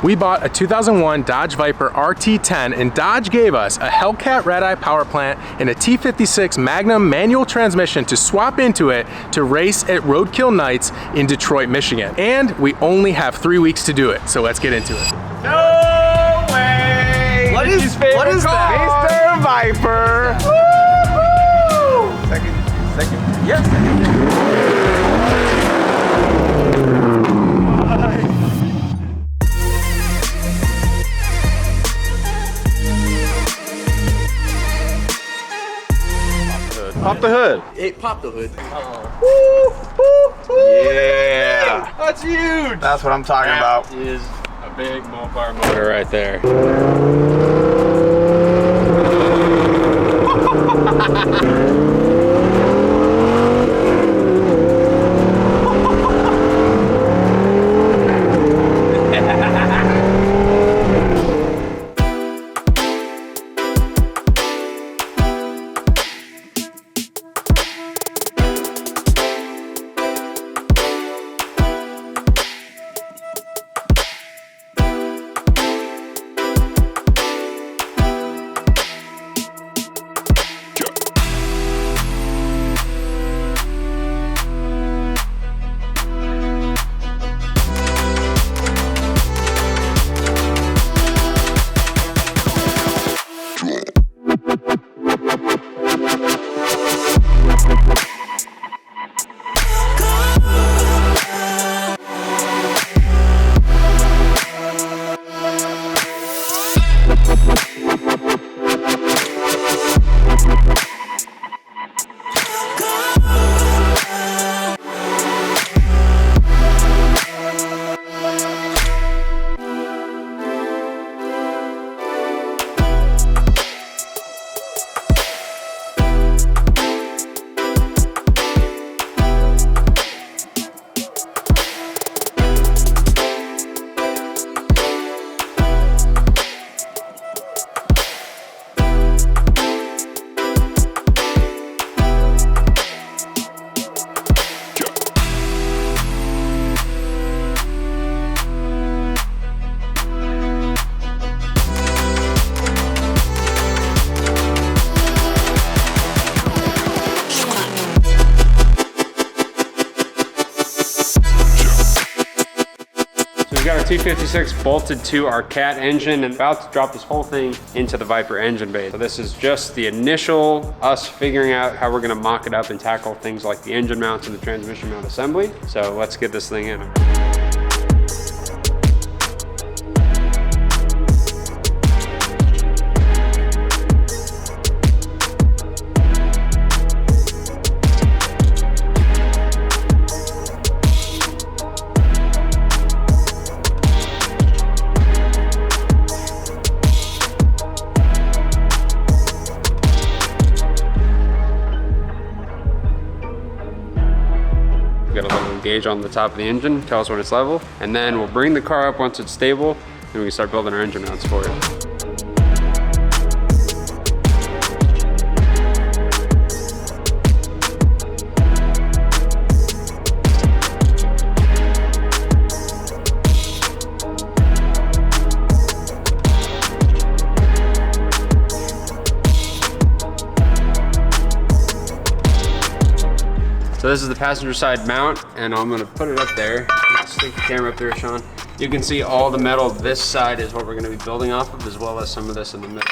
We bought a 2001 Dodge Viper RT10 and Dodge gave us a Hellcat Redeye power plant and a T56 Magnum manual transmission to swap into it to race at Roadkill Nights in Detroit, Michigan. And we only have 3 weeks to do it, so let's get into it. No way! What is that? Mr. Viper! Woo-hoo! Second. Yes. Pop the hood. It popped the hood. Yeah. That's huge. That's what I'm talking about. That is a big Mopar motor right there. We've got our T56 bolted to our Cat engine and about to drop this whole thing into the Viper engine bay. So this is just the initial us figuring out how we're gonna mock it up and tackle things like the engine mounts and the transmission mount assembly. So let's get this thing in. Got a little gauge on the top of the engine, tell us when it's level, and then we'll bring the car up once it's stable, and we can start building our engine mounts for it. So this is the passenger side mount, and I'm gonna put it up there. Let's stick the camera up there, Sean. You can see all the metal. This side is what we're gonna be building off of, as well as some of this in the middle.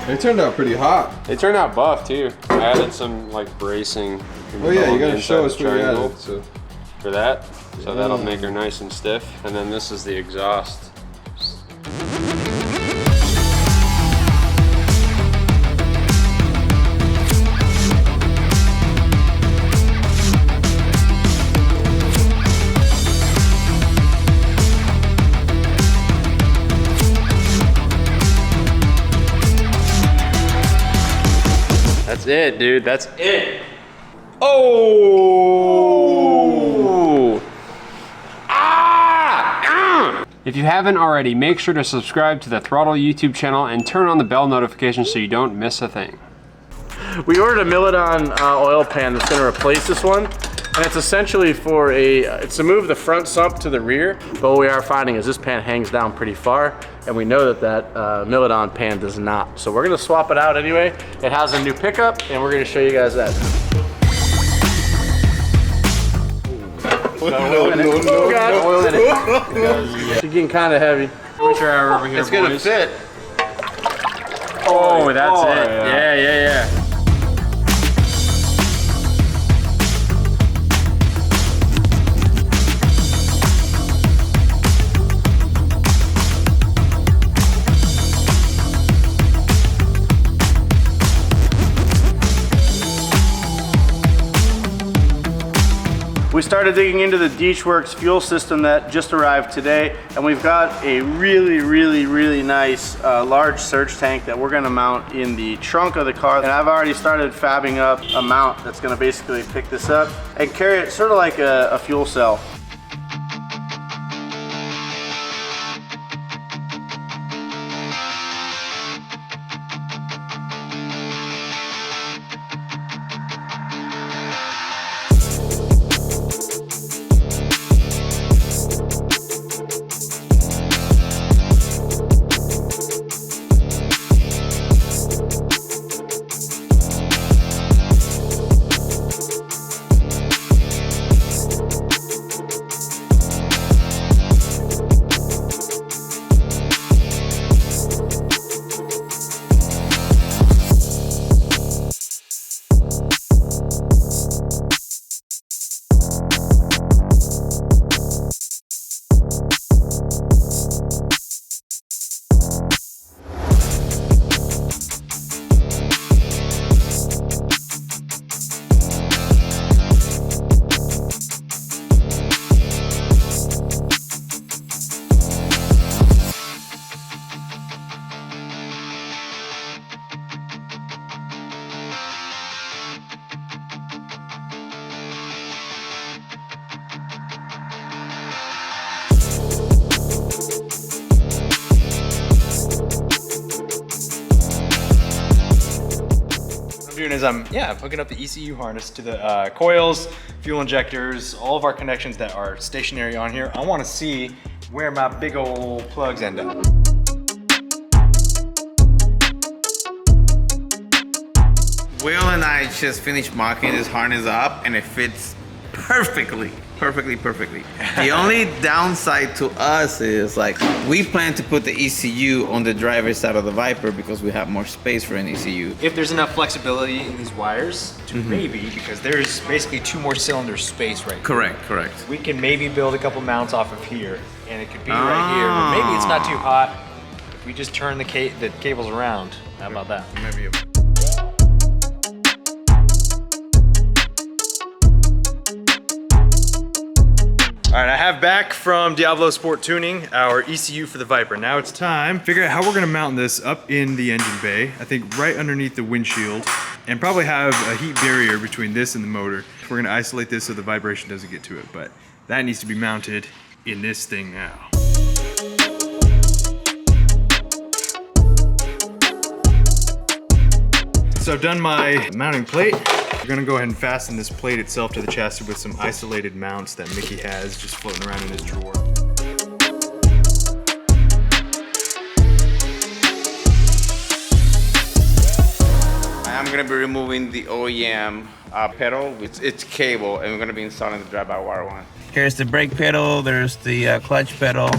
They turned out pretty hot. They turned out buff too. I added some like bracing. Oh yeah, you gotta show us what you added. So. For that, so that'll make her nice and stiff. And then this is the exhaust. That's it, dude. That's it. Oh! Ah! If you haven't already, make sure to subscribe to the Throttle YouTube channel and turn on the bell notification so you don't miss a thing. We ordered a Milleton oil pan that's going to replace this one. And it's essentially for it's to move the front sump to the rear. But what we are finding is this pan hangs down pretty far. And we know that Milleton pan does not. So we're gonna swap it out anyway. It has a new pickup and we're gonna show you guys that. Oil in it. It's getting kind of heavy. Push her over here, It's gonna fit. Oh, that's it. Yeah. Yeah. We started digging into the Deechworks fuel system that just arrived today, and we've got a really nice large surge tank that we're gonna mount in the trunk of the car. And I've already started fabbing up a mount that's gonna basically pick this up and carry it sort of like a fuel cell. Doing is I'm hooking up the ECU harness to the coils, fuel injectors, all of our connections that are stationary on here. I want to see where my big old plugs end up. Will and I just finished marking this harness up and it fits perfectly. The only downside to us is like we plan to put the ECU on the driver's side of the Viper because we have more space for an ECU. If there's enough flexibility in these wires to maybe, because there's basically 2 more cylinder space right here. Correct. We can maybe build a couple mounts off of here and it could be right here, but maybe it's not too hot. If we just turn the cables around, how about that? Maybe All right, I have back from Diablo Sport Tuning our ECU for the Viper. Now it's time to figure out how we're gonna mount this up in the engine bay. I think right underneath the windshield, and probably have a heat barrier between this and the motor. We're gonna isolate this so the vibration doesn't get to it, but that needs to be mounted in this thing now. So I've done my mounting plate. We're gonna go ahead and fasten this plate itself to the chassis with some isolated mounts that Mickey has just floating around in his drawer. I'm gonna be removing the OEM pedal with its cable, and we're gonna be installing the drive-by-wire one. Here's the brake pedal, there's the clutch pedal,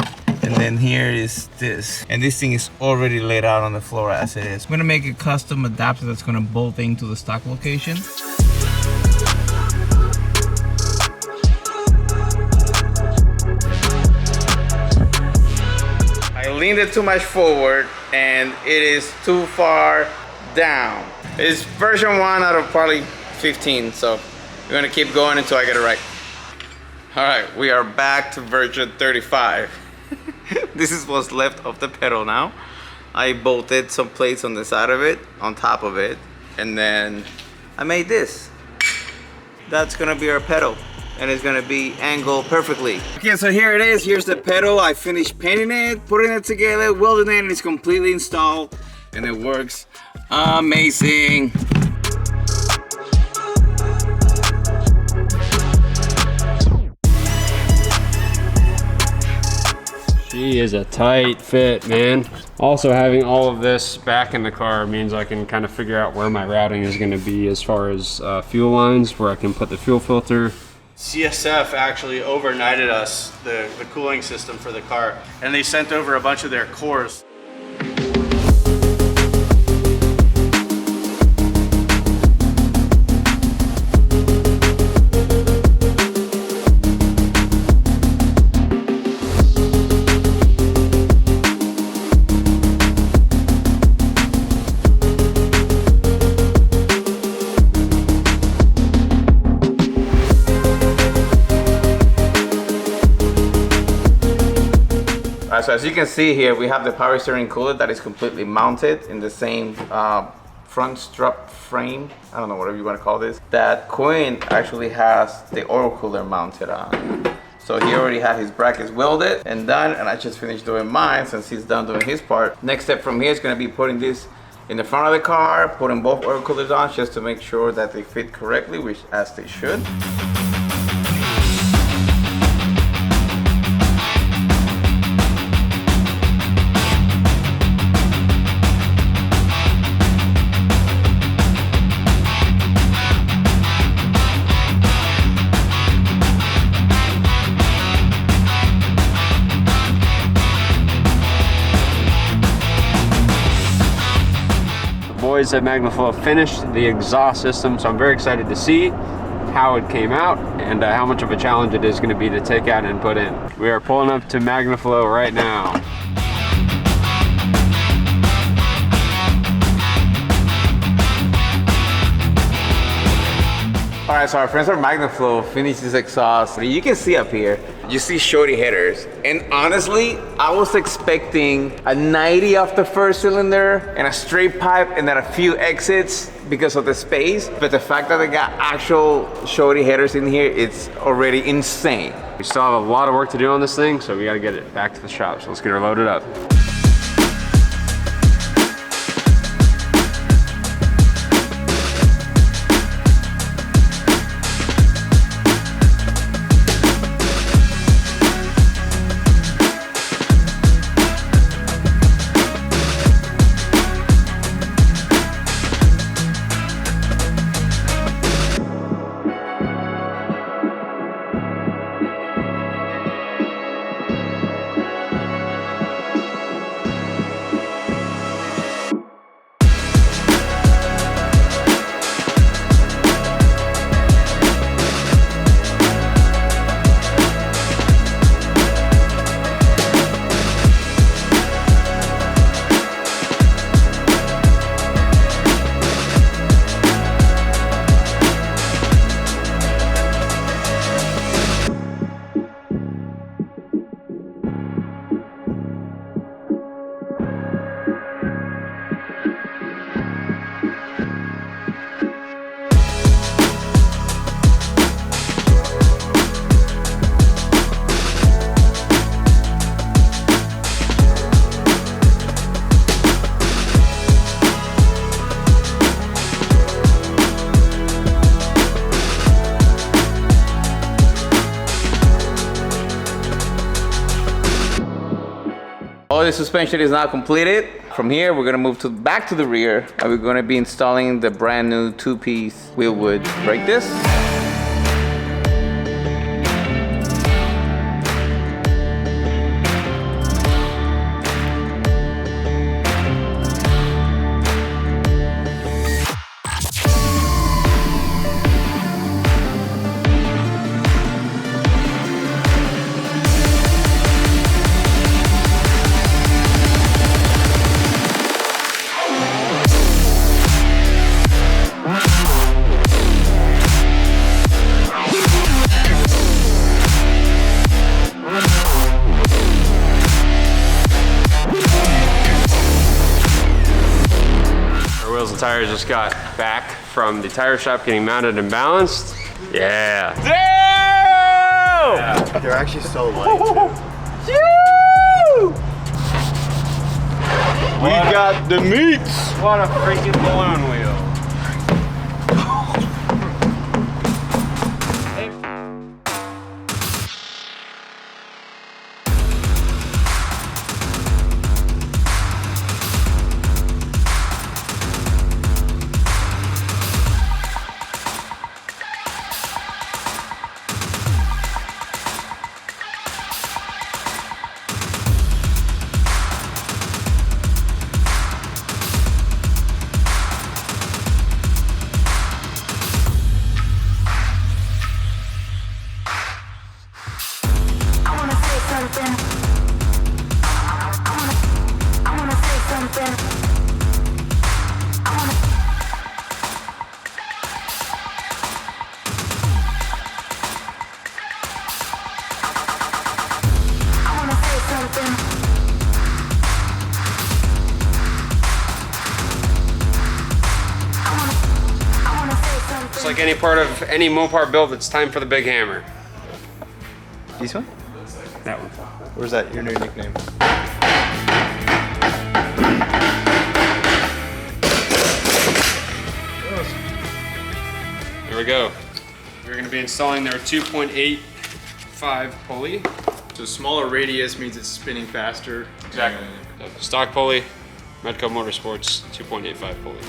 and then here is this. And this thing is already laid out on the floor as it is. I'm gonna make a custom adapter that's gonna bolt into the stock location. I leaned it too much forward, and it is too far down. It's version 1 out of probably 15, so we're gonna keep going until I get it right. All right, we are back to version 35. This is what's left of the pedal now. I bolted some plates on the side of it, on top of it, And then I made this. That's gonna be our pedal, and it's gonna be angled perfectly. Okay, so here it is. Here's the pedal. I finished painting it, putting it together, welding it, and it's completely installed, and it works amazing. She is a tight fit, man. Also, having all of this back in the car means I can kind of figure out where my routing is going to be as far as fuel lines, where I can put the fuel filter. CSF actually overnighted us the cooling system for the car, and they sent over a bunch of their cores. So as you can see here, we have the power steering cooler that is completely mounted in the same front strut frame. I don't know, whatever you want to call this. That Quinn actually has the oil cooler mounted on. So he already had his brackets welded and done, and I just finished doing mine since he's done doing his part. Next step from here is going to be putting this in the front of the car, putting both oil coolers on just to make sure that they fit correctly, which as they should. Boys at Magnaflow finished the exhaust system, so I'm very excited to see how it came out and how much of a challenge it is going to be to take out and put in. We are pulling up to Magnaflow right now. All right, so our friends at Magnaflow finished this exhaust. You can see up here, you see shorty headers. And honestly, I was expecting a 90 off the first cylinder and a straight pipe and then a few exits because of the space. But the fact that they got actual shorty headers in here, it's already insane. We still have a lot of work to do on this thing, so we got to get it back to the shop. So let's get her loaded up. All the suspension is now completed. From here, we're gonna move back to the rear, and we're gonna be installing the brand new two-piece wheelwood brake disc. The tires just got back from the tire shop getting mounted and balanced. Yeah. Damn! They're actually so light too. We got the meats! What a freaking balloon wheel. Just like any part of any Mopar build, it's time for the big hammer. This one? That one. Or is that your new nickname? There we go. We're going to be installing their 2.85 pulley. So smaller radius means it's spinning faster. Exactly. Stock pulley, Medco Motorsports 2.85 pulley.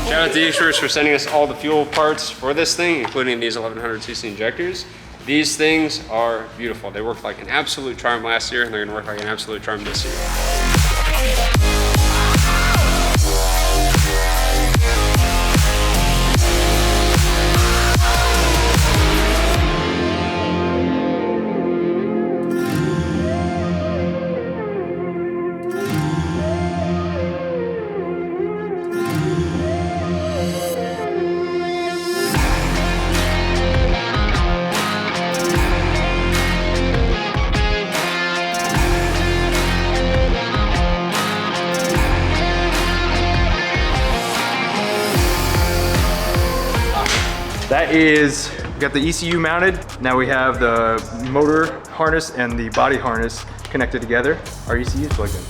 Shout out to Easters for sending us all the fuel parts for this thing, including these 1100cc injectors. These things are beautiful. They worked like an absolute charm last year, and they're gonna work like an absolute charm this year. That is, we got the ECU mounted. Now we have the motor harness and the body harness connected together. Our ECU is plugged in.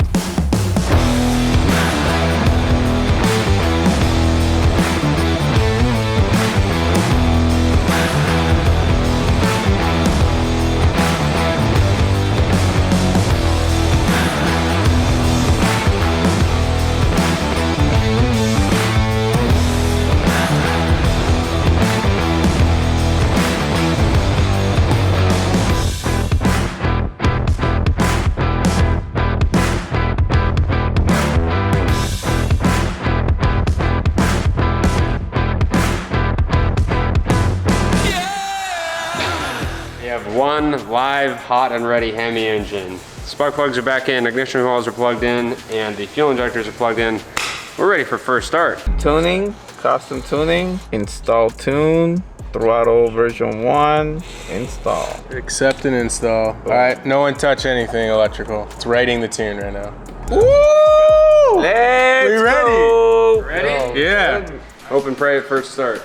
One live, hot and ready Hemi engine. Spark plugs are back in, ignition coils are plugged in, and the fuel injectors are plugged in. We're ready for first start. Tuning, custom tuning, install tune, throtl version 1, install. Accept and install. All right, no one touch anything electrical. It's writing the tune right now. Woo! Let's We ready? go! Ready? Oh, yeah. Hope and pray at first start.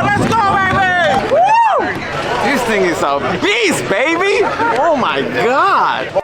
Let's go, baby! Woo! This thing is a beast, baby! Oh my god!